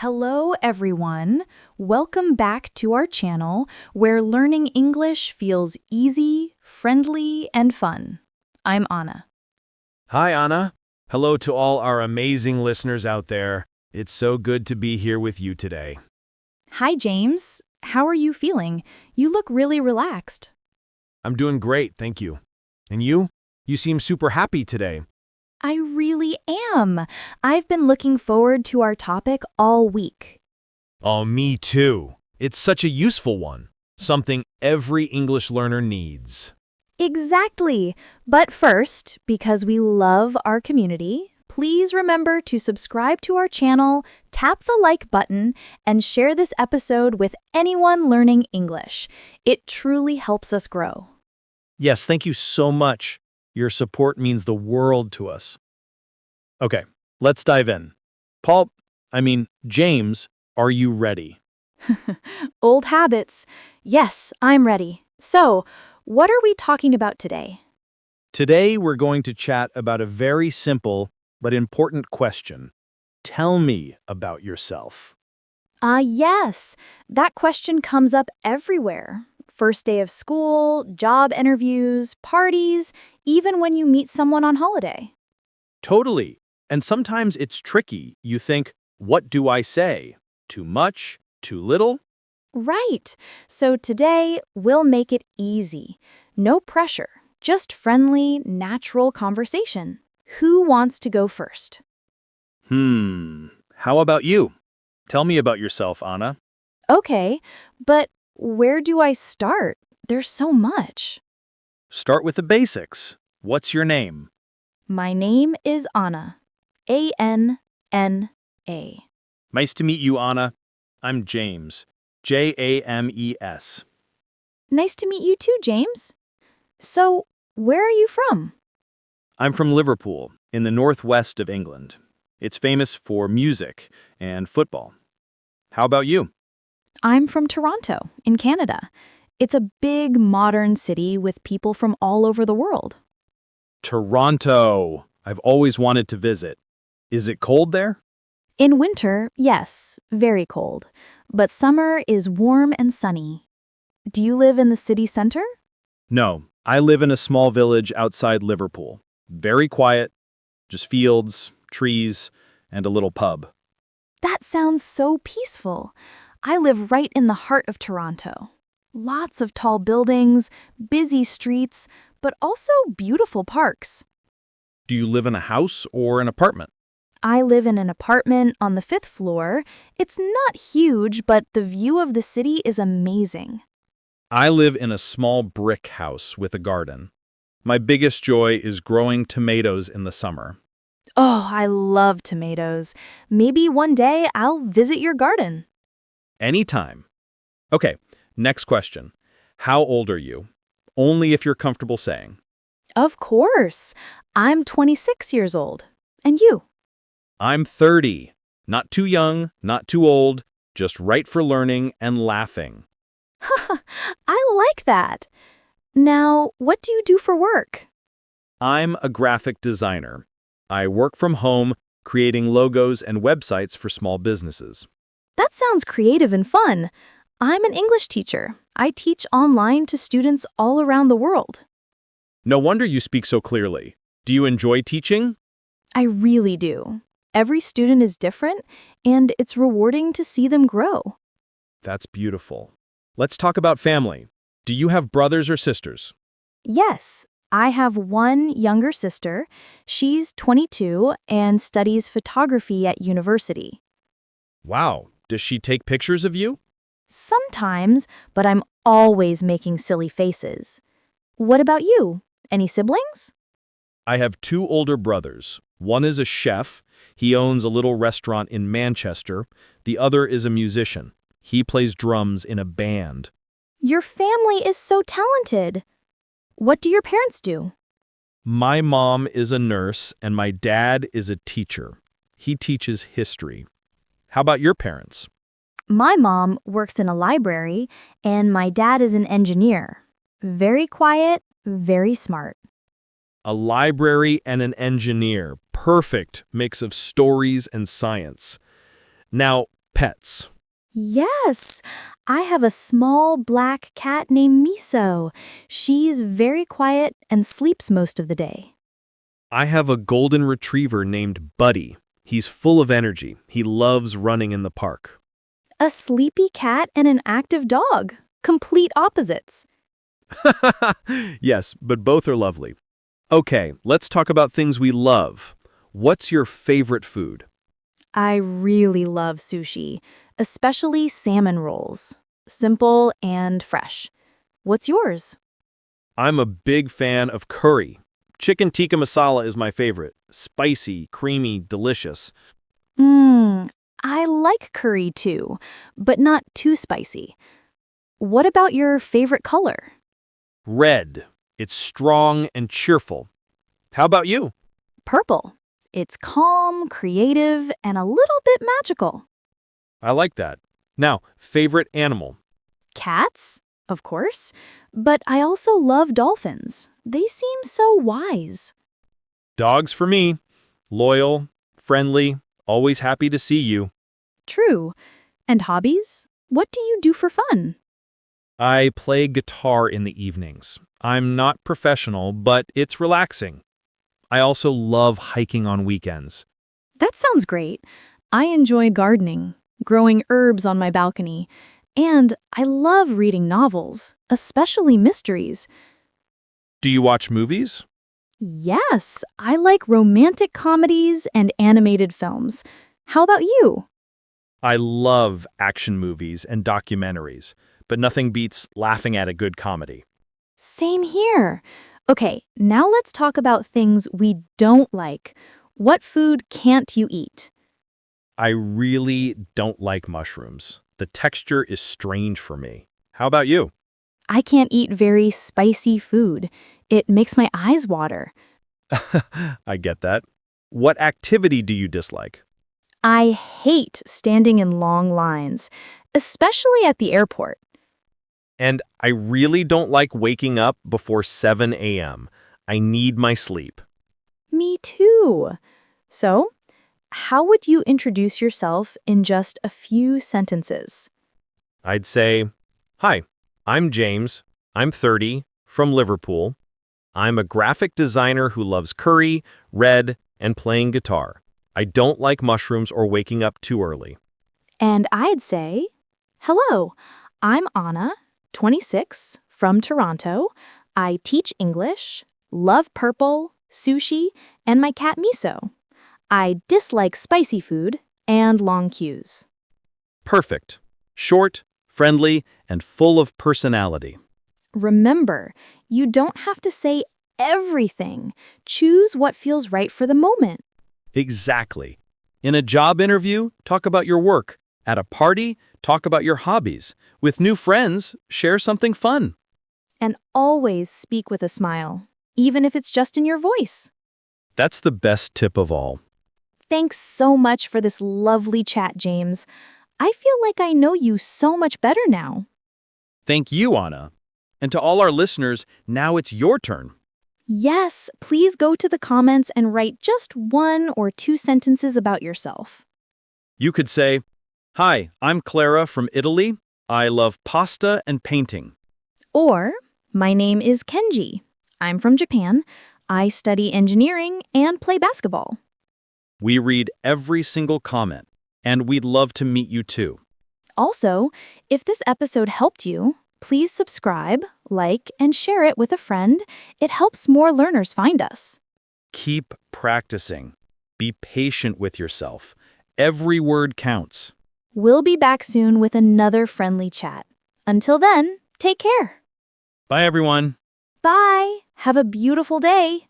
Hello, everyone. Welcome back to our channel where learning English feels easy, friendly, and fun. I'm Anna. Hi, Anna. Hello to all our amazing listeners out there. It's so good to be here with you today. Hi, James. How are you feeling? You look really relaxed. I'm doing great, thank you. And you? You seem super happy today. I really am. I've been looking forward to our topic all week. Oh, me too. It's such a useful one. Something every English learner needs. Exactly. But first, because we love our community, please remember to subscribe to our channel, tap the like button, and share this episode with anyone learning English. It truly helps us grow. Yes, thank you so much. Your support means the world to us. Okay, let's dive in. James, are you ready? Old habits. Yes, I'm ready. So, what are we talking about today? Today we're going to chat about a very simple but important question. Tell me about yourself. Yes. That question comes up everywhere. First day of school, job interviews, parties, even when you meet someone on holiday. Totally. And sometimes it's tricky. You think, what do I say? Too much? Too little? Right. So today, we'll make it easy. No pressure. Just friendly, natural conversation. Who wants to go first? How about you? Tell me about yourself, Anna. Okay, but where do I start? There's so much. Start with the basics. What's your name? My name is Anna. A-N-N-A. Nice to meet you, Anna. I'm James. James. Nice to meet you too, James. So, where are you from? I'm from Liverpool, in the northwest of England. It's famous for music and football. How about you? I'm from Toronto, in Canada. It's a big, modern city with people from all over the world. Toronto. I've always wanted to visit. Is it cold there? In winter, yes, very cold. But summer is warm and sunny. Do you live in the city center? No, I live in a small village outside Liverpool. Very quiet, just fields, trees, and a little pub. That sounds so peaceful. I live right in the heart of Toronto. Lots of tall buildings, busy streets, but also beautiful parks. Do you live in a house or an apartment? I live in an apartment on the 5th floor. It's not huge, but the view of the city is amazing. I live in a small brick house with a garden. My biggest joy is growing tomatoes in the summer. Oh, I love tomatoes. Maybe one day I'll visit your garden. Anytime. Okay, next question. How old are you? Only if you're comfortable saying. Of course. I'm 26 years old. And you? I'm 30. Not too young, not too old, just right for learning and laughing. I like that. Now, what do you do for work? I'm a graphic designer. I work from home, creating logos and websites for small businesses. That sounds creative and fun. I'm an English teacher. I teach online to students all around the world. No wonder you speak so clearly. Do you enjoy teaching? I really do. Every student is different, and it's rewarding to see them grow. That's beautiful. Let's talk about family. Do you have brothers or sisters? Yes, I have one younger sister. She's 22 and studies photography at university. Wow, does she take pictures of you? Sometimes, but I'm always making silly faces. What about you? Any siblings? I have two older brothers. One is a chef. He owns a little restaurant in Manchester. The other is a musician. He plays drums in a band. Your family is so talented. What do your parents do? My mom is a nurse and my dad is a teacher. He teaches history. How about your parents? My mom works in a library, and my dad is an engineer. Very quiet, very smart. A library and an engineer. Perfect mix of stories and science. Now, pets. Yes, I have a small black cat named Miso. She's very quiet and sleeps most of the day. I have a golden retriever named Buddy. He's full of energy. He loves running in the park. A sleepy cat and an active dog. Complete opposites. Yes, but both are lovely. Okay, let's talk about things we love. What's your favorite food? I really love sushi, especially salmon rolls. Simple and fresh. What's yours? I'm a big fan of curry. Chicken tikka masala is my favorite. Spicy, creamy, delicious. I like curry too, but not too spicy. What about your favorite color? Red. It's strong and cheerful. How about you? Purple. It's calm, creative, and a little bit magical. I like that. Now, favorite animal? Cats, of course, but I also love dolphins. They seem so wise. Dogs for me. Loyal, friendly, always happy to see you. True. And hobbies? What do you do for fun? I play guitar in the evenings. I'm not professional, but it's relaxing. I also love hiking on weekends. That sounds great. I enjoy gardening, growing herbs on my balcony, and I love reading novels, especially mysteries. Do you watch movies? Yes, I like romantic comedies and animated films. How about you? I love action movies and documentaries, but nothing beats laughing at a good comedy. Same here. Okay, now let's talk about things we don't like. What food can't you eat? I really don't like mushrooms. The texture is strange for me. How about you? I can't eat very spicy food. It makes my eyes water. I get that. What activity do you dislike? I hate standing in long lines, especially at the airport. And I really don't like waking up before 7 a.m. I need my sleep. Me too. So, how would you introduce yourself in just a few sentences? I'd say, "Hi, I'm James. I'm 30, from Liverpool. I'm a graphic designer who loves curry, red, and playing guitar. I don't like mushrooms or waking up too early." And I'd say, hello, I'm Anna, 26, from Toronto. I teach English, love purple, sushi, and my cat Miso. I dislike spicy food and long queues. Perfect. Short, friendly, and full of personality. Remember, you don't have to say everything. Choose what feels right for the moment. Exactly. In a job interview, talk about your work. At a party, talk about your hobbies. With new friends, share something fun. And always speak with a smile, even if it's just in your voice. That's the best tip of all. Thanks so much for this lovely chat, James. I feel like I know you so much better now. Thank you, Anna. And to all our listeners, now it's your turn. Yes, please go to the comments and write just 1 or 2 sentences about yourself. You could say, "Hi, I'm Clara from Italy. I love pasta and painting." Or, my name is Kenji. I'm from Japan. I study engineering and play basketball. We read every single comment, and we'd love to meet you too. Also, if this episode helped you, please subscribe, like, and share it with a friend. It helps more learners find us. Keep practicing. Be patient with yourself. Every word counts. We'll be back soon with another friendly chat. Until then, take care. Bye, everyone. Bye. Have a beautiful day.